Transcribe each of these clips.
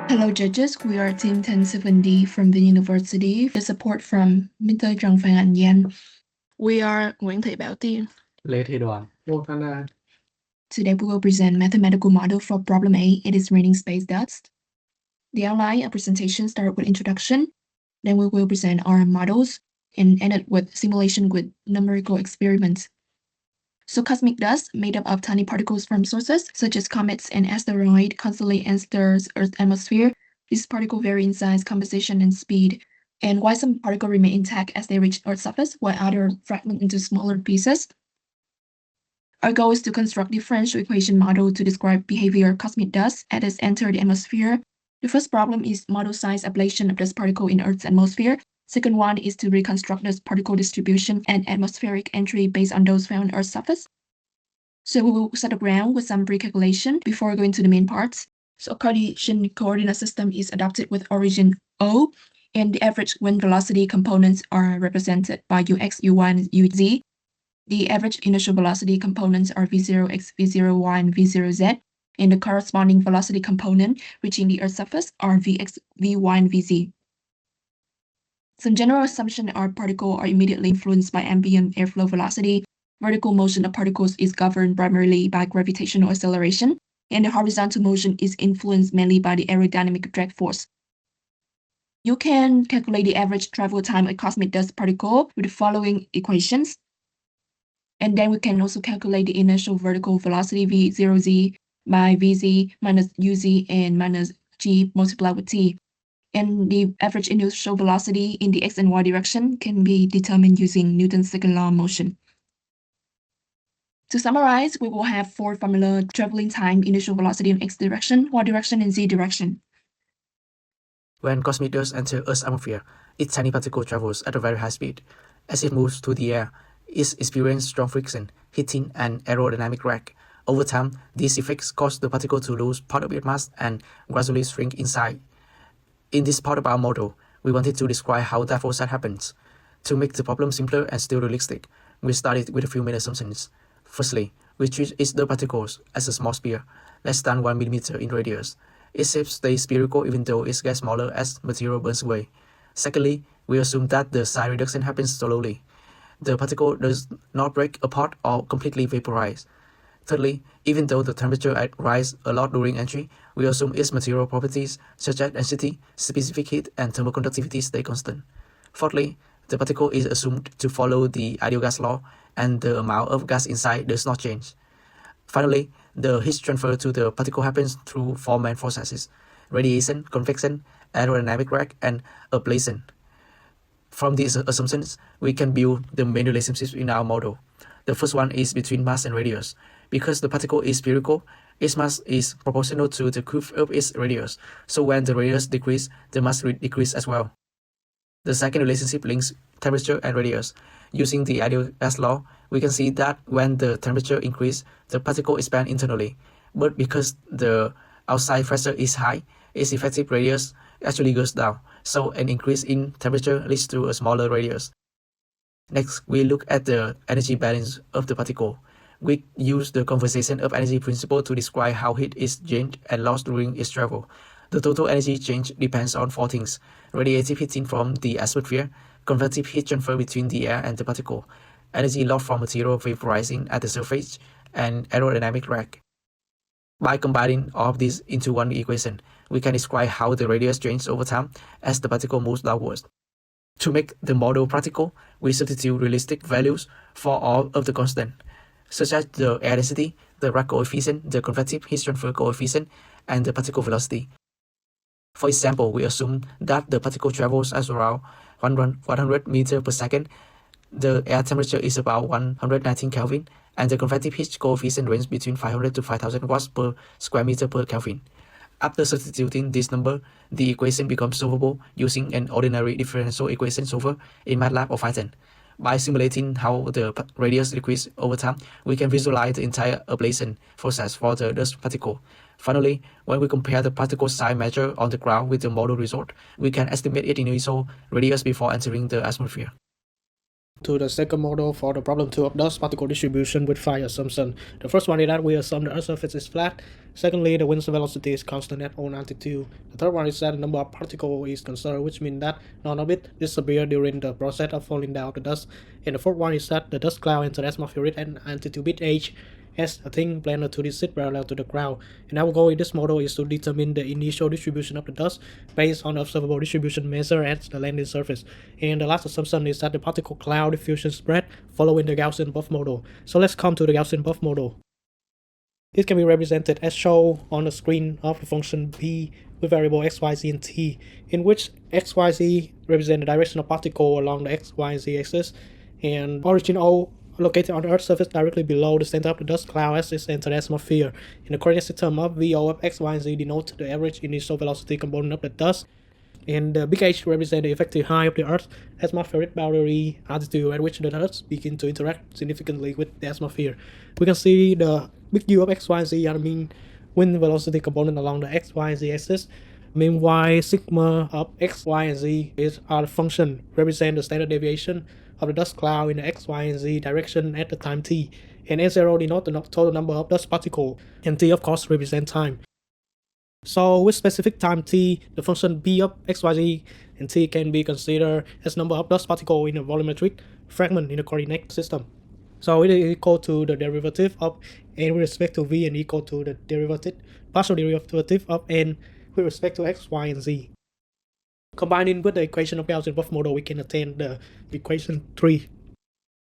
Hello judges, we are Team 1070 from VinUniversity with support from Mr. Phan and Danh. We are Nguyen Tien. Lê Thị Doan. Today we will present mathematical model for problem A. It is raining space dust. The outline of presentation start with introduction. Then we will present our models and end it with simulation with numerical experiments. So cosmic dust, made up of tiny particles from sources such as comets and asteroids, constantly enters Earth's atmosphere. These particles vary in size, composition, and speed. And while some particles remain intact as they reach Earth's surface, while others fragment into smaller pieces. Our goal is to construct differential equation model to describe behavior of cosmic dust as it enters the atmosphere. The first problem is model size ablation of dust particle in Earth's atmosphere. Second one is to reconstruct the particle distribution and atmospheric entry based on those found on Earth's surface. So we will set the ground with some pre-calculation before going to the main parts. So Cartesian coordinate system is adopted with origin O, and the average wind velocity components are represented by Ux, Uy, and Uz. The average initial velocity components are V0x, V0y, and V0z, and the corresponding velocity component reaching the Earth's surface are Vx, Vy, and Vz. Some general assumptions are particles are immediately influenced by ambient airflow velocity. Vertical motion of particles is governed primarily by gravitational acceleration, and the horizontal motion is influenced mainly by the aerodynamic drag force. You can calculate the average travel time of cosmic dust particle with the following equations. And then we can also calculate the initial vertical velocity V0z by Vz minus Uz and minus g multiplied with t. And the average initial velocity in the x and y direction can be determined using Newton's second law of motion. To summarize, we will have four formula: traveling time, initial velocity in x direction, y direction, and z direction. When cosmic dust enters Earth's atmosphere, its tiny particle travels at a very high speed. As it moves through the air, it experiences strong friction, heating, and aerodynamic drag. Over time, these effects cause the particle to lose part of its mass and gradually shrink inside. In this part of our model, we wanted to describe how that process happens. To make the problem simpler and still realistic, we started with a few main assumptions. Firstly, we treat each the particles as a small sphere, less than 1 mm in radius. Its shape stays spherical even though it gets smaller as material burns away. Secondly, we assume that the size reduction happens slowly. The particle does not break apart or completely vaporize. Thirdly, even though the temperature rises a lot during entry, we assume its material properties such as density, specific heat, and thermal conductivity stay constant. Fourthly, the particle is assumed to follow the ideal gas law, and the amount of gas inside does not change. Finally, the heat transfer to the particle happens through four main processes: radiation, convection, aerodynamic drag, and ablation. From these assumptions, we can build the main relationships in our model. The first one is between mass and radius. Because the particle is spherical, its mass is proportional to the curve of its radius, so when the radius decreases, the mass will decrease as well. The second relationship links temperature and radius. Using the ideal gas law, we can see that when the temperature increases, the particle expands internally. But because the outside pressure is high, its effective radius actually goes down, so an increase in temperature leads to a smaller radius. Next, we look at the energy balance of the particle. We use the conservation of energy principle to describe how heat is gained and lost during its travel. The total energy change depends on four things: radiative heating from the atmosphere, convective heat transfer between the air and the particle, energy lost from material vaporizing at the surface, and aerodynamic drag. By combining all of these into one equation, we can describe how the radius changes over time as the particle moves downwards. To make the model practical, we substitute realistic values for all of the constants, such as the air density, the drag coefficient, the convective heat transfer coefficient, and the particle velocity. For example, we assume that the particle travels at around 100 meters per second, the air temperature is about 119 Kelvin, and the convective heat coefficient ranges between 500 to 5000 watts per square meter per Kelvin. After substituting this number, the equation becomes solvable using an ordinary differential equation solver in MATLAB or Python. By simulating how the radius decreases over time, we can visualize the entire ablation process for the dust particle. Finally, when we compare the particle size measured on the ground with the model result, we can estimate its initial radius before entering the atmosphere. To the second model for the problem 2 of dust particle distribution with 5 assumptions. The first one is that we assume the Earth's surface is flat. Secondly, the wind's velocity is constant at all altitude. The third one is that the number of particles is conserved, which means that none of it disappears during the process of falling down the dust. And the fourth one is that the dust cloud enters the atmosphere at an altitude bit h as a thin planar to sit parallel to the ground. And our goal in this model is to determine the initial distribution of the dust based on the observable distribution measured at the landing surface. And the last assumption is that the particle cloud diffusion spread following the Gaussian buff model. So let's come to the Gaussian buff model. It can be represented as shown on the screen of the function b with variable x, y, z, and t, in which x, y, z represent the direction of particle along the x, y, and z axis, and origin O located on the Earth's surface directly below the center of the dust cloud as it enters the atmosphere. In the coordinate system of VO of x, y, and z denote the average initial velocity component of the dust, and the big H represents the effective height of the Earth's atmospheric boundary altitude at which the dust begin to interact significantly with the atmosphere. We can see the big U of x, y, and z are the mean wind velocity component along the x, y, and z axis. Meanwhile, sigma of x, y, and z are the function represent the standard deviation of the dust cloud in the x, y, and z direction at the time t, and n0 denote the total number of dust particles, and t of course represent time. So with specific time t, the function b of x, y, z, and t can be considered as number of dust particles in a volumetric fragment in the coordinate system. So it is equal to the derivative of n with respect to v and equal to the partial derivative of n with respect to x, y, and z. Combining with the equation of Gaussian buff model, we can obtain the equation 3.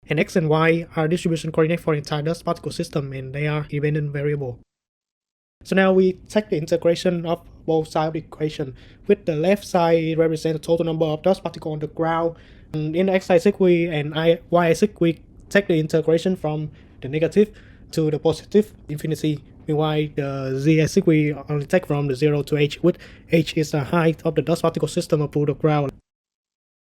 And x and y are distribution coordinates for the entire dust particle system, and they are independent variable. So now we take the integration of both sides of the equation. With the left side, it represents the total number of dust particles on the ground. And in the x-axis and y-axis, we take the integration from the negative to the positive infinity. Meanwhile, the z-axis we only take from the 0 to h, with h is the height of the dust particle system above the ground.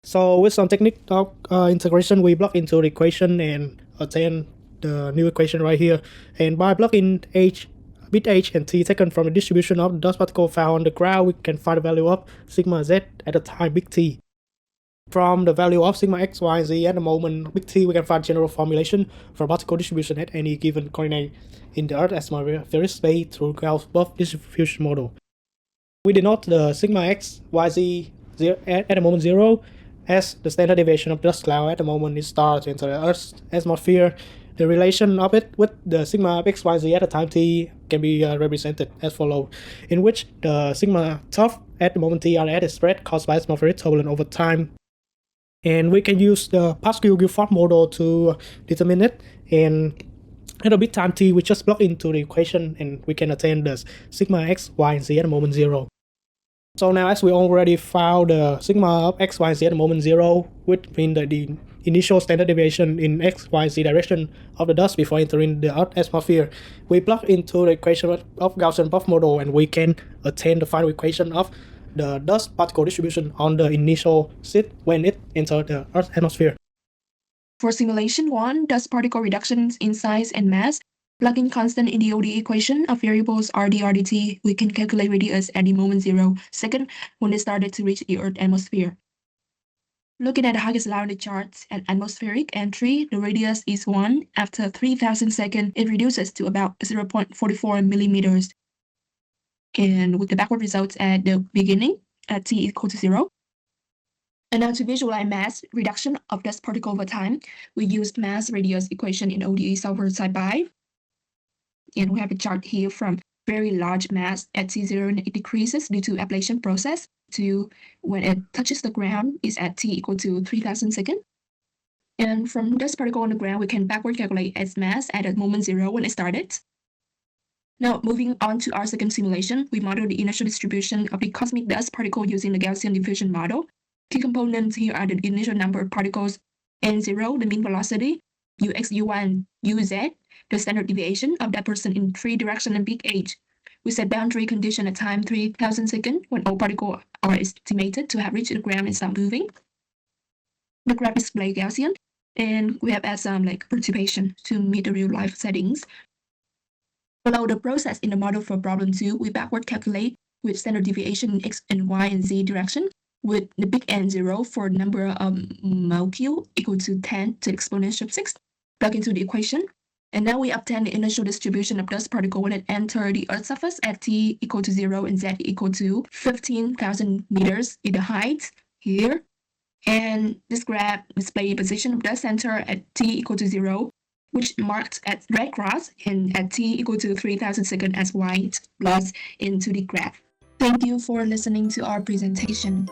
So with some technique of integration, we plug into the equation and obtain the new equation right here. And by plugging bit h and t taken from the distribution of the dust particle found on the ground, we can find the value of sigma z at the time big T. From the value of sigma x, y, and z at the moment big T, we can find general formulation for particle distribution at any given coordinate in the Earth atmospheric space through Gauss buff distribution model. We denote the sigma x, y, z at the moment 0 as the standard deviation of dust cloud at the moment it starts to enter the Earth's atmosphere. The relation of it with the sigma of x, y, z at the time t can be represented as follows, in which the sigma top at the moment t are at a spread caused by atmospheric turbulence over time. And we can use the Pascal-Guilford model to determine it. And at a bit time t, we just plug into the equation and we can obtain the sigma x, y, and z at the moment 0. So now as we already found the sigma of x, y, and z at the moment 0, which means the initial standard deviation in x, y, z direction of the dust before entering the Earth's atmosphere, we plug into the equation of Gaussian buff model and we can obtain the final equation of the dust particle distribution on the initial state when it enters the Earth's atmosphere. For simulation 1, dust particle reductions in size and mass, plugging constant in the ODE equation of variables RD, RDT, we can calculate radius at the moment 0 second when they started to reach the Earth's atmosphere. Looking at the highest line on the charts, at atmospheric entry, the radius is 1. After 3,000 seconds, it reduces to about 0.44 millimeters. And with the backward results at the beginning, at t equal to 0. And now to visualize mass reduction of dust particle over time, we used mass radius equation in ODE software side by. And we have a chart here from very large mass at t0 and it decreases due to ablation process to when it touches the ground is at t equal to 3,000 seconds. And from dust particle on the ground, we can backward calculate its mass at the moment 0 when it started. Now, moving on to our second simulation, we model the initial distribution of the cosmic dust particle using the Gaussian diffusion model. Key components here are the initial number of particles, n0, the mean velocity, ux, uy, and uz, the standard deviation of that person in 3 directions and big H. We set boundary condition at time 3,000 seconds when all particles are estimated to have reached the ground and start moving. The graph displays Gaussian, and we have added some perturbation to meet the real-life settings. Follow the process in the model for problem 2, we backward calculate with standard deviation in x and y and z direction, with the big N0 for number of molecule equal to 10 to the exponential of 6. Plug into the equation, And now we obtain the initial distribution of dust particle when it enters the Earth's surface at t equal to 0 and z equal to 15,000 meters in the height here. And this graph displays the position of dust center at t equal to 0, which marked at red cross, and at t equal to 3,000 seconds as white plus into the graph. Thank you for listening to our presentation.